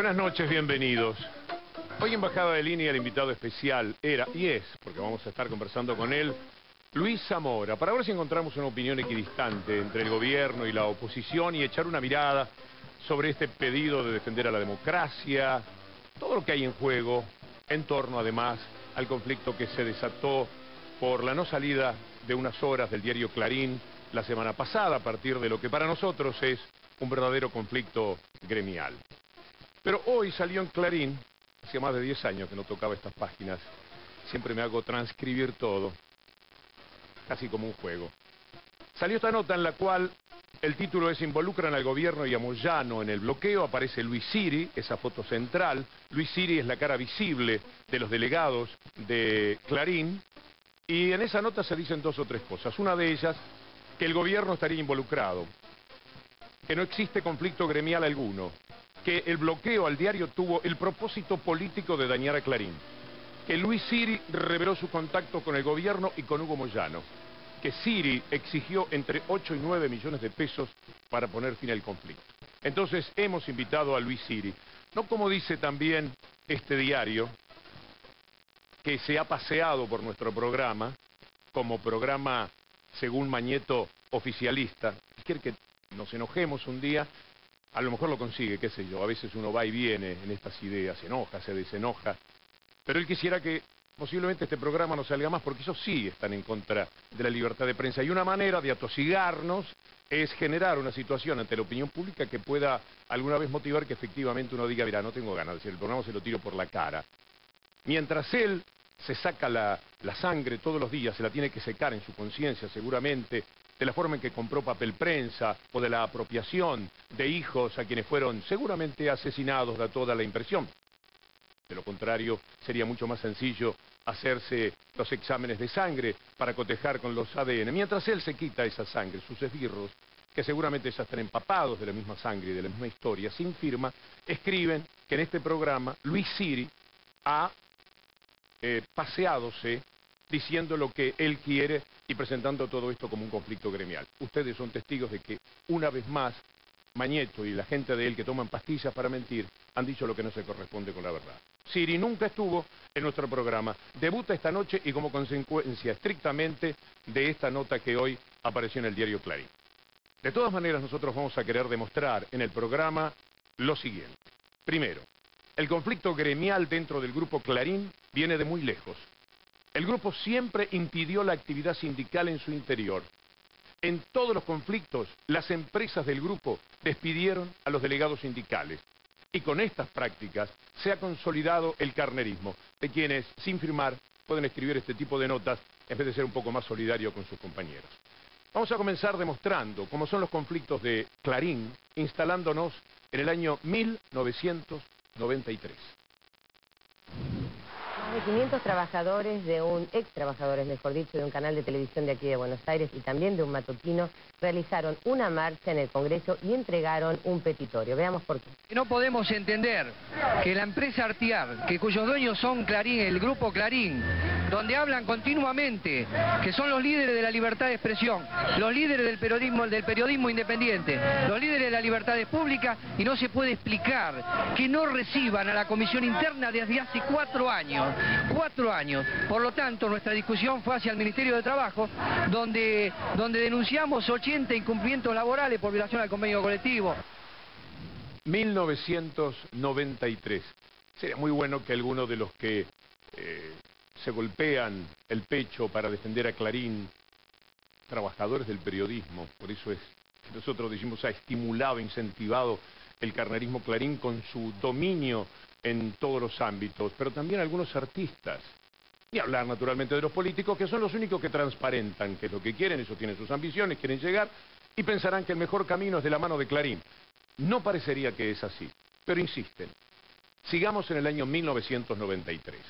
Buenas noches, bienvenidos. Hoy en Bajada de Línea el invitado especial era, y es, porque vamos a estar conversando con él, Luis Zamora, para ver si encontramos una opinión equidistante entre el gobierno y la oposición y echar una mirada sobre este pedido de defender a la democracia, todo lo que hay en juego, en torno además al conflicto que se desató por la no salida de unas horas del diario Clarín la semana pasada, a partir de lo que para nosotros es un verdadero conflicto gremial. Pero hoy salió en Clarín, hacía más de 10 años que no tocaba estas páginas, siempre me hago transcribir todo, casi como un juego. Salió esta nota en la cual el título es "Involucran al gobierno y a Moyano en el bloqueo", aparece Luis Siri, esa foto central. Luis Siri es la cara visible de los delegados de Clarín, y en esa nota se dicen dos o tres cosas. Una de ellas, que el gobierno estaría involucrado, que no existe conflicto gremial alguno, que el bloqueo al diario tuvo el propósito político de dañar a Clarín, que Luis Siri reveló su contacto con el gobierno y con Hugo Moyano, que Siri exigió entre 8 y 9 millones de pesos para poner fin al conflicto. Entonces hemos invitado a Luis Siri, no como dice también este diario, que se ha paseado por nuestro programa, como programa, según Mañeto, oficialista. Quiere que nos enojemos un día, a lo mejor lo consigue, qué sé yo, a veces uno va y viene en estas ideas, se enoja, se desenoja, pero él quisiera que posiblemente este programa no salga más, porque eso sí están en contra de la libertad de prensa, y una manera de atosigarnos es generar una situación ante la opinión pública que pueda alguna vez motivar que efectivamente uno diga, mira, no tengo ganas de decir, el programa se lo tiro por la cara. Mientras él se saca la sangre todos los días, se la tiene que secar en su conciencia seguramente, de la forma en que compró papel prensa, o de la apropiación de hijos a quienes fueron seguramente asesinados, da toda la impresión. De lo contrario, sería mucho más sencillo hacerse los exámenes de sangre para cotejar con los ADN. Mientras él se quita esa sangre, sus esbirros, que seguramente ya están empapados de la misma sangre y de la misma historia, sin firma, escriben que en este programa Luis Siri ha paseádose diciendo lo que él quiere y presentando todo esto como un conflicto gremial. Ustedes son testigos de que una vez más Mañeto y la gente de él que toman pastillas para mentir han dicho lo que no se corresponde con la verdad. Siri nunca estuvo en nuestro programa, debuta esta noche y como consecuencia estrictamente de esta nota que hoy apareció en el diario Clarín. De todas maneras, nosotros vamos a querer demostrar en el programa lo siguiente. Primero, el conflicto gremial dentro del grupo Clarín viene de muy lejos. El grupo siempre impidió la actividad sindical en su interior. En todos los conflictos, las empresas del grupo despidieron a los delegados sindicales. Y con estas prácticas se ha consolidado el carnerismo, de quienes, sin firmar, pueden escribir este tipo de notas en vez de ser un poco más solidario con sus compañeros. Vamos a comenzar demostrando cómo son los conflictos de Clarín, instalándonos en el año 1993. Más de 500 trabajadores ex trabajadores, mejor dicho, de un canal de televisión de aquí de Buenos Aires y también de un matutino, realizaron una marcha en el Congreso y entregaron un petitorio. Veamos por qué. No podemos entender que la empresa Artiar, cuyos dueños son Clarín, el grupo Clarín, donde hablan continuamente que son los líderes de la libertad de expresión, los líderes del periodismo independiente, los líderes de la libertad pública, y no se puede explicar que no reciban a la comisión interna desde hace 4 años. 4 años. Por lo tanto, nuestra discusión fue hacia el Ministerio de Trabajo, donde denunciamos 80 incumplimientos laborales por violación al convenio colectivo. 1993. Sería muy bueno que algunos de los que se golpean el pecho para defender a Clarín, trabajadores del periodismo, por eso es que nosotros decimos ha estimulado, incentivado el carnerismo Clarín con su dominio en todos los ámbitos, pero también algunos artistas. Y hablar naturalmente de los políticos, que son los únicos que transparentan qué es lo que quieren, eso tienen sus ambiciones, quieren llegar, y pensarán que el mejor camino es de la mano de Clarín. No parecería que es así, pero insisten. Sigamos en el año 1993.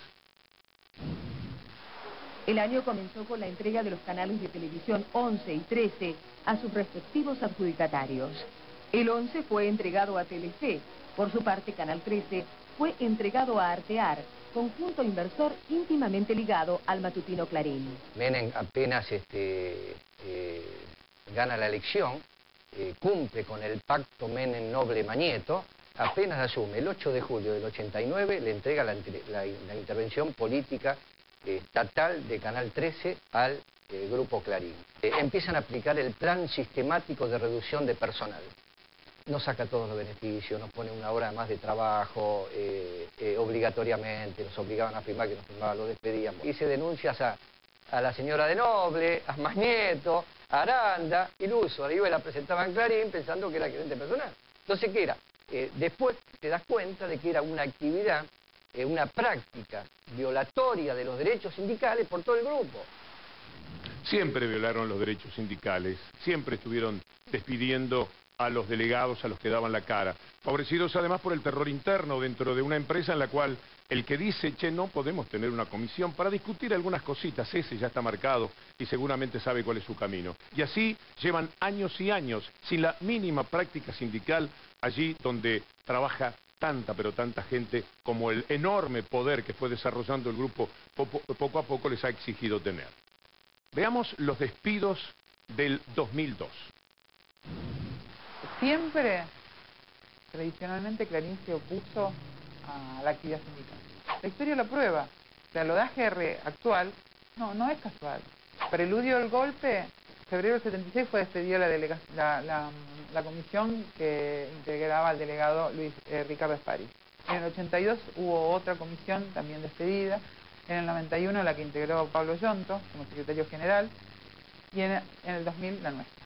El año comenzó con la entrega de los canales de televisión 11 y 13 a sus respectivos adjudicatarios. El 11 fue entregado a Telefe. Por su parte, Canal 13 fue entregado a Artear, conjunto inversor íntimamente ligado al matutino Clarín. Menem apenas gana la elección, cumple con el pacto Menem-Noble-Mañeto apenas asume el 8 de julio del 89, le entrega la intervención política estatal de Canal 13 al Grupo Clarín. Empiezan a aplicar el plan sistemático de reducción de personal. Nos saca todos los beneficios, nos pone una hora más de trabajo obligatoriamente, nos obligaban a firmar, que nos firmaban, lo despedíamos. Hice denuncias a la señora de Noble, a Magneto, a Aranda, iluso. Iba y la presentaba en Clarín pensando que era gerente personal. Entonces, ¿qué era? Después te das cuenta de que era una actividad, una práctica violatoria de los derechos sindicales por todo el grupo. Siempre violaron los derechos sindicales, siempre estuvieron despidiendo a los delegados, a los que daban la cara, favorecidos además por el terror interno dentro de una empresa en la cual el que dice, che, no podemos tener una comisión para discutir algunas cositas, ese ya está marcado y seguramente sabe cuál es su camino. Y así llevan años y años sin la mínima práctica sindical allí donde trabaja tanta, pero tanta gente, como el enorme poder que fue desarrollando el grupo poco a poco les ha exigido tener. Veamos los despidos del 2002. Siempre, tradicionalmente, Clarín se opuso a la actividad sindical. La historia lo prueba. O sea, lo de AGR actual no es casual. Preludio del golpe, febrero del 76 fue despedida la comisión que integraba al delegado Ricardo Espari. En el 82 hubo otra comisión también despedida. En el 91 la que integró Pablo Yonto como secretario general. Y en el 2000 la nuestra.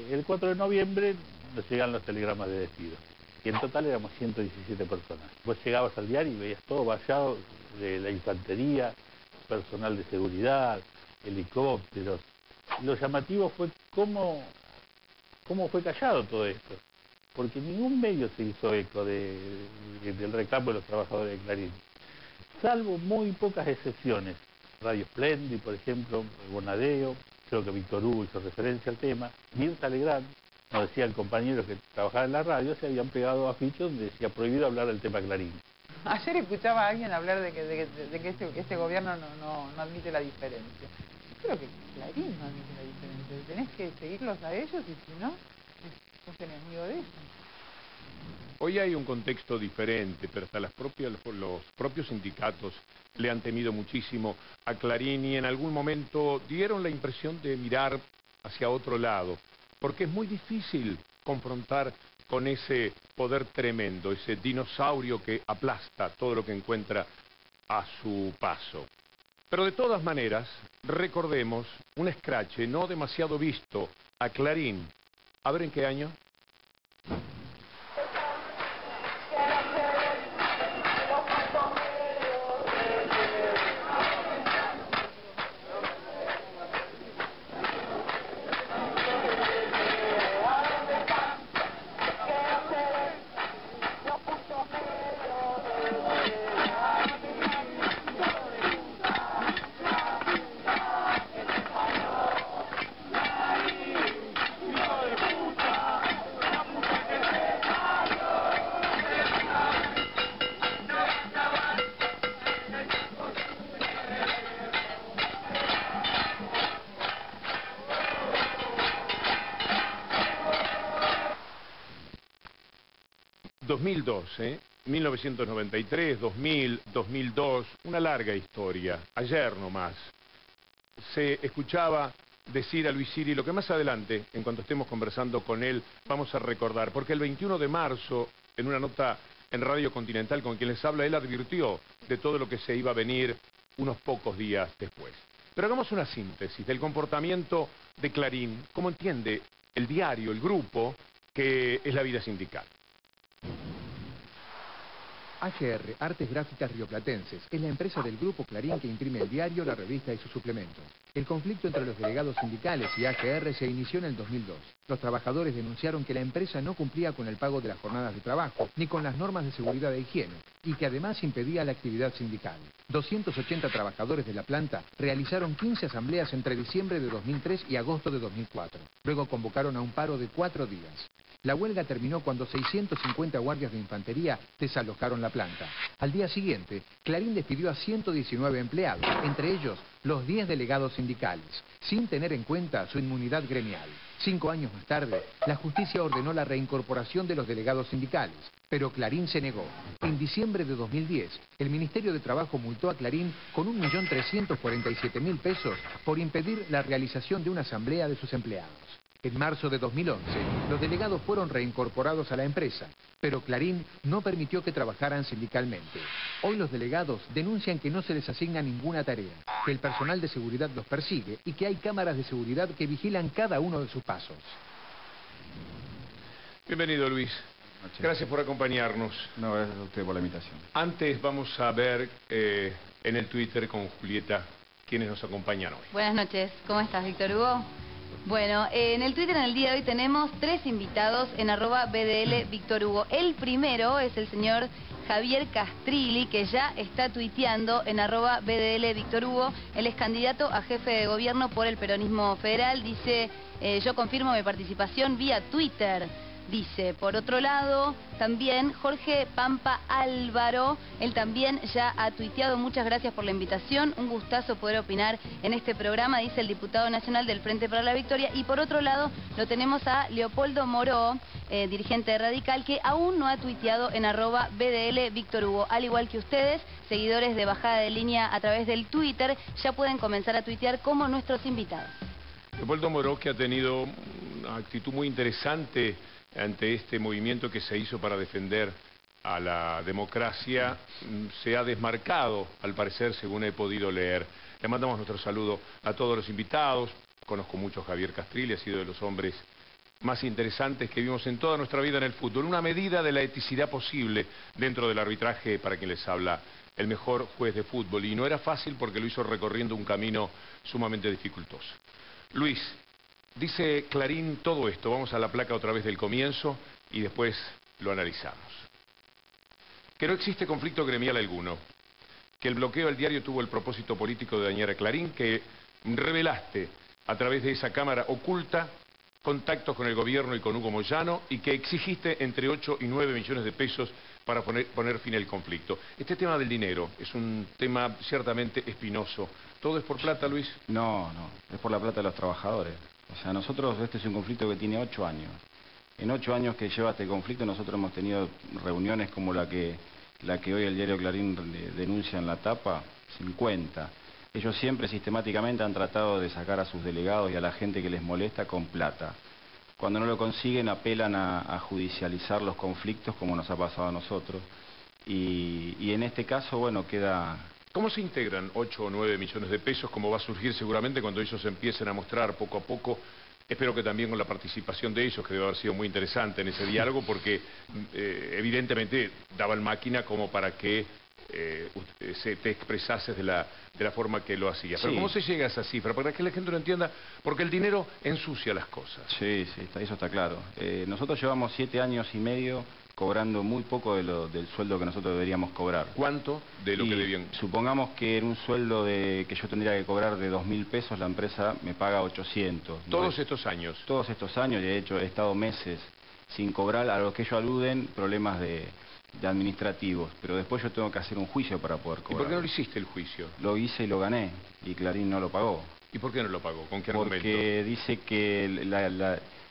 El 4 de noviembre nos llegan los telegramas de despido. Y en total éramos 117 personas. Vos llegabas al diario y veías todo vallado de la infantería, personal de seguridad, helicópteros. Lo llamativo fue cómo fue callado todo esto. Porque ningún medio se hizo eco del reclamo de los trabajadores de Clarín. Salvo muy pocas excepciones. Radio Splendid, por ejemplo, Bonadeo, creo que Víctor Hugo hizo referencia al tema. Mirta Legrand, nos decían compañeros que trabajaban en la radio, se habían pegado afiches donde decía prohibido hablar del tema Clarín. Ayer escuchaba a alguien hablar de que este gobierno no admite la diferencia. Yo creo que Clarín no admite la diferencia. Tenés que seguirlos a ellos y si no, sos enemigo de ellos. Hoy hay un contexto diferente, pero hasta los propios sindicatos le han temido muchísimo a Clarín y en algún momento dieron la impresión de mirar hacia otro lado, porque es muy difícil confrontar con ese poder tremendo, ese dinosaurio que aplasta todo lo que encuentra a su paso. Pero de todas maneras, recordemos un escrache no demasiado visto a Clarín. A ver en qué año. ¿eh? 1993, 2000, 2002, una larga historia. Ayer nomás se escuchaba decir a Luis Siri lo que más adelante, en cuanto estemos conversando con él, vamos a recordar. Porque el 21 de marzo, en una nota en Radio Continental con quien les habla, él advirtió de todo lo que se iba a venir unos pocos días después. Pero hagamos una síntesis del comportamiento de Clarín, cómo entiende el diario, el grupo, que es la vida sindical. AGR, Artes Gráficas Rioplatenses, es la empresa del Grupo Clarín que imprime el diario, la revista y sus suplementos. El conflicto entre los delegados sindicales y AGR se inició en el 2002. Los trabajadores denunciaron que la empresa no cumplía con el pago de las jornadas de trabajo, ni con las normas de seguridad e higiene, y que además impedía la actividad sindical. 280 trabajadores de la planta realizaron 15 asambleas entre diciembre de 2003 y agosto de 2004. Luego convocaron a un paro de 4 días. La huelga terminó cuando 650 guardias de infantería desalojaron la planta. Al día siguiente, Clarín despidió a 119 empleados, entre ellos los 10 delegados sindicales, sin tener en cuenta su inmunidad gremial. 5 años más tarde, la justicia ordenó la reincorporación de los delegados sindicales, pero Clarín se negó. En diciembre de 2010, el Ministerio de Trabajo multó a Clarín con 1.347.000 pesos por impedir la realización de una asamblea de sus empleados. En marzo de 2011, los delegados fueron reincorporados a la empresa, pero Clarín no permitió que trabajaran sindicalmente. Hoy los delegados denuncian que no se les asigna ninguna tarea, que el personal de seguridad los persigue y que hay cámaras de seguridad que vigilan cada uno de sus pasos. Bienvenido, Luis. Gracias por acompañarnos. No, gracias a usted por la invitación. Antes vamos a ver en el Twitter con Julieta quienes nos acompañan hoy. Buenas noches, ¿cómo estás, Víctor Hugo? Bueno, en el Twitter en el día de hoy tenemos 3 invitados en @BDL Víctor Hugo. El primero es el señor Javier Castrilli, que ya está tuiteando en @BDL Víctor Hugo. Él es candidato a jefe de gobierno por el peronismo federal. Dice, yo confirmo mi participación vía Twitter. Dice, por otro lado, también Jorge Pampa Álvaro, él también ya ha tuiteado, muchas gracias por la invitación, un gustazo poder opinar en este programa, dice el diputado nacional del Frente para la Victoria. Y por otro lado, lo tenemos a Leopoldo Moró, dirigente radical, que aún no ha tuiteado en @BDL Víctor Hugo. Al igual que ustedes, seguidores de Bajada de Línea a través del Twitter, ya pueden comenzar a tuitear como nuestros invitados. Leopoldo Moró, que ha tenido una actitud muy interesante ante este movimiento que se hizo para defender a la democracia, se ha desmarcado, al parecer, según he podido leer. Le mandamos nuestro saludo a todos los invitados. Conozco mucho a Javier Castrilli, ha sido de los hombres más interesantes que vimos en toda nuestra vida en el fútbol. Una medida de la eticidad posible dentro del arbitraje, para quien les habla, el mejor juez de fútbol. Y no era fácil porque lo hizo recorriendo un camino sumamente dificultoso. Luis, dice Clarín todo esto. Vamos a la placa otra vez del comienzo y después lo analizamos. Que no existe conflicto gremial alguno. Que el bloqueo al diario tuvo el propósito político de dañar a Clarín. Que revelaste a través de esa cámara oculta contactos con el gobierno y con Hugo Moyano y que exigiste entre 8 y 9 millones de pesos para poner fin al conflicto. Este tema del dinero es un tema ciertamente espinoso. ¿Todo es por plata, Luis? No, es por la plata de los trabajadores. O sea, nosotros, este es un conflicto que tiene 8 años. En 8 años que lleva este conflicto, nosotros hemos tenido reuniones como la que hoy el diario Clarín denuncia en la tapa, 50. Ellos siempre sistemáticamente han tratado de sacar a sus delegados y a la gente que les molesta con plata. Cuando no lo consiguen, apelan a judicializar los conflictos, como nos ha pasado a nosotros. Y en este caso, bueno, queda... ¿Cómo se integran 8 o 9 millones de pesos? Como va a surgir seguramente cuando ellos empiecen a mostrar poco a poco. Espero que también con la participación de ellos, que debe haber sido muy interesante en ese diálogo, porque evidentemente daban máquina como para que te expresases de la forma que lo hacías. Pero sí. ¿Cómo se llega a esa cifra? Para que la gente lo entienda, porque el dinero ensucia las cosas. Sí, eso está claro. Nosotros llevamos 7 años y medio cobrando muy poco del sueldo que nosotros deberíamos cobrar. ¿Cuánto de lo que debían? Supongamos que en un sueldo que yo tendría que cobrar de 2.000 pesos, la empresa me paga 800. ¿Todos estos años? Todos estos años, de hecho he estado meses sin cobrar, a lo que ellos aluden problemas de administrativos, pero después yo tengo que hacer un juicio para poder cobrar. ¿Y por qué no lo hiciste el juicio? Lo hice y lo gané, y Clarín no lo pagó. ¿Y por qué no lo pagó? ¿Con qué argumento? Porque dice que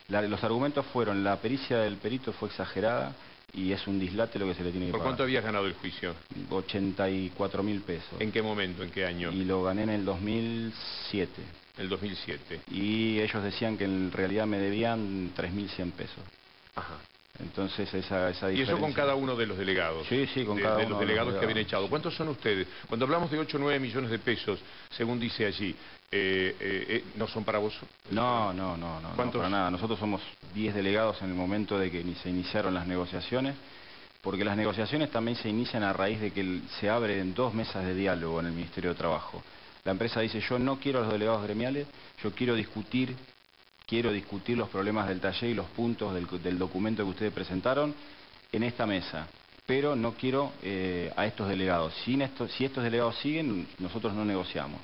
los argumentos fueron, la pericia del perito fue exagerada, y es un dislate lo que se le tiene que pagar. ¿Por cuánto habías ganado el juicio? 84.000 pesos. ¿En qué momento? ¿En qué año? Y lo gané en el 2007. El 2007. Y ellos decían que en realidad me debían 3.100 pesos. Ajá. Entonces esa diferencia... ¿Y eso con cada uno de los delegados? Sí, con cada uno de los delegados que habían echado. ¿Cuántos son ustedes? Cuando hablamos de 8 o 9 millones de pesos, según dice allí, ¿no son para vos? No, para nada. Nosotros somos 10 delegados en el momento de que se iniciaron las negociaciones, porque las negociaciones también se inician a raíz de que se abren 2 mesas de diálogo en el Ministerio de Trabajo. La empresa dice, yo no quiero a los delegados gremiales, yo quiero discutir los problemas del taller y los puntos del documento que ustedes presentaron en esta mesa, pero no quiero a estos delegados. Si estos delegados siguen, nosotros no negociamos.